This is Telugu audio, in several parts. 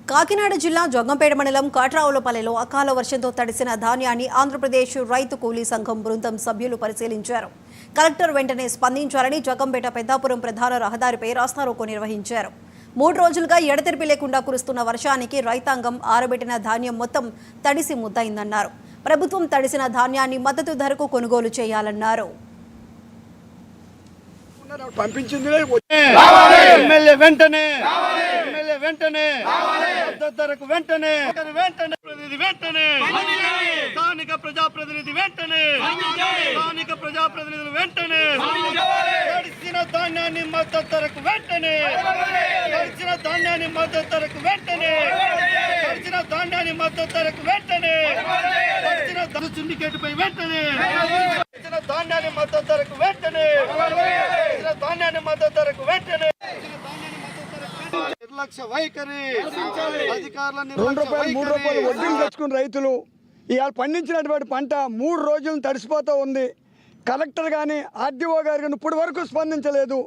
కాకినాడ జిల్లా జొంగంపేట మండలం కాట్రావులపల్లెలో అకాల వర్షంతో తడిసిన ధాన్యాన్ని ఆంధ్రప్రదేశ్ రైతు కూలీ సంఘం బృందం సభ్యులు పరిశీలించారు. కలెక్టర్ వెంటనే స్పందించాలని జొంగంపేట పెద్దాపురం ప్రధాన రహదారిపై రాస్తారోకో నిర్వహించారు. 3 రోజులుగా ఎడతెరిపి లేకుండా కురుస్తున్న వర్షానికి రైతాంగం ఆరబెట్టిన ధాన్యం మొత్తం తడిసి ముద్దయిందన్నారు. ప్రభుత్వం తడిసిన ధాన్యాన్ని మద్దతు ధరకు కొనుగోలు చేయాలన్నారు. పంపించింది ఎమ్మెల్యే వెంటనే ధరకు వెంటనే స్థానిక ప్రజాప్రతినిధి వెంటనే తడిసిన ధాన్యాన్ని మద్దతు ధరకు వెంటనే సిండికేట్ పై వెంటనే ధాన్యాన్ని మద్దతు ధరకు వెంటనే నిర్లక్ష్య వైఖరి అధికారుల ₹2, వడ్డీలు తెచ్చుకుని రైతులు ఇవాళ పండించినటువంటి పంట 3 రోజులు తడిసిపోతూ ఉంది. కలెక్టర్ కానీ ఆర్డీఓ గారు కానీ ఇప్పటి వరకు స్పందించలేదు.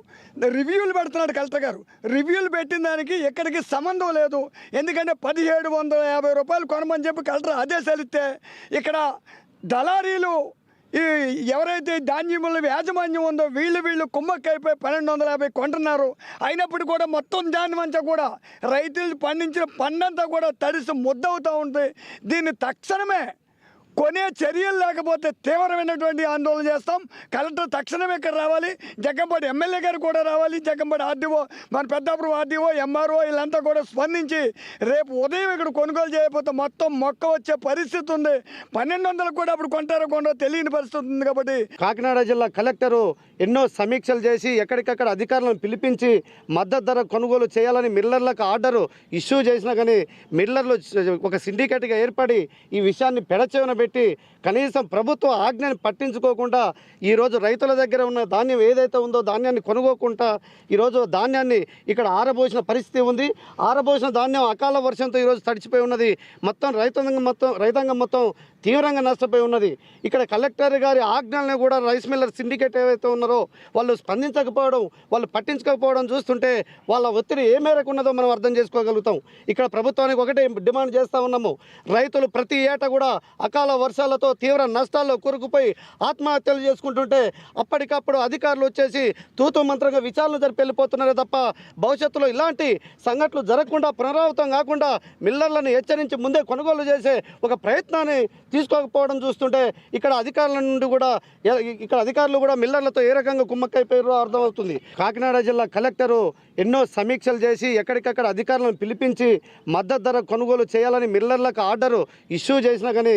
రివ్యూలు పెడుతున్నాడు కలెక్టర్ గారు. రివ్యూలు పెట్టిన దానికి ఎక్కడికి సంబంధం లేదు. ఎందుకంటే ₹1750 కొనమని చెప్పి కలెక్టర్ ఆదేశాలు ఇస్తే ఇక్కడ దళారీలు ఎవరైతే ధాన్యముల యాజమాన్యం ఉందో వీళ్ళు కుమ్మక్కైపోయి 1250 కొంటున్నారు. అయినప్పుడు కూడా మొత్తం ధాన్యం అంతా కూడా రైతులు పండించిన పండంతా కూడా తడిసి ముద్దవుతూ ఉంటుంది. దీన్ని తక్షణమే కొనే చర్యలు లేకపోతే తీవ్రమైనటువంటి ఆందోళన చేస్తాం. కలెక్టర్ తక్షణమే ఇక్కడ రావాలి. జగ్గంపేట ఎమ్మెల్యే గారు కూడా రావాలి. జగ్గంపేట ఆర్డీఓ, మన పెద్దాపురం ఆర్డీఓ, ఎంఆర్ఓ వీళ్ళంతా కూడా స్పందించి రేపు ఉదయం ఇక్కడ కొనుగోలు చేయకపోతే మొత్తం మొక్క వచ్చే పరిస్థితి ఉంది. 1200 కూడా అప్పుడు కొంటారో తెలియని పరిస్థితి ఉంది. కాబట్టి కాకినాడ జిల్లా కలెక్టరు ఎన్నో సమీక్షలు చేసి ఎక్కడికక్కడ అధికారులను పిలిపించి మద్దతు ధర కొనుగోలు చేయాలని మిల్లర్లకు ఆర్డరు ఇష్యూ చేసినా కానీ మిల్లర్లు ఒక సిండికేట్గా ఏర్పడి ఈ విషయాన్ని పెడచెవిన పెట్టి కనీసం ప్రభుత్వ ఆజ్ఞని పట్టించుకోకుండా ఈరోజు రైతుల దగ్గర ఉన్న ధాన్యం ఏదైతే ఉందో ధాన్యాన్ని కొనుగోకుండా ఈరోజు ధాన్యాన్ని ఇక్కడ ఆరబోసిన పరిస్థితి ఉంది. ఆరబోసిన ధాన్యం అకాల వర్షంతో ఈరోజు తడిచిపోయి ఉన్నది. మొత్తం రైతాంగం మొత్తం తీవ్రంగా నష్టపోయి ఉన్నది. ఇక్కడ కలెక్టర్ గారి ఆజ్ఞల్ని కూడా రైస్ మిల్లర్ సిండికేట్ ఏవైతే ఉన్నారో వాళ్ళు స్పందించకపోవడం, వాళ్ళు పట్టించకపోవడం చూస్తుంటే వాళ్ళ ఒత్తిడి ఏ మేరకు ఉన్నదో మనం అర్థం చేసుకోగలుగుతాం. ఇక్కడ ప్రభుత్వానికి ఒకటే డిమాండ్ చేస్తూ ఉన్నాము. రైతులు ప్రతి ఏటా కూడా అకాల వర్షాలతో తీవ్ర నష్టాల్లో కూరుకుపోయి ఆత్మహత్యలు చేసుకుంటుంటే అప్పటికప్పుడు అధికారులు వచ్చేసి తూతు మంత్రంగా విచారణ జరిపి వెళ్ళిపోతున్నారే తప్ప భవిష్యత్తులో ఇలాంటి సంఘటనలు జరగకుండా పునరావృతం కాకుండా మిల్లర్లను హెచ్చరించి ముందే కొనుగోలు చేసే ఒక ప్రయత్నాన్ని తీసుకోకపోవడం చూస్తుంటే ఇక్కడ అధికారులు కూడా మిల్లర్లతో ఏ రకంగా కుమ్మక్కైపోయారో అర్థమవుతుంది. కాకినాడ జిల్లా కలెక్టరు ఎన్నో సమీక్షలు చేసి ఎక్కడికక్కడ అధికారులను పిలిపించి మద్దతు ధర కొనుగోలు చేయాలని మిల్లర్లకు ఆర్డరు ఇష్యూ చేసినా కానీ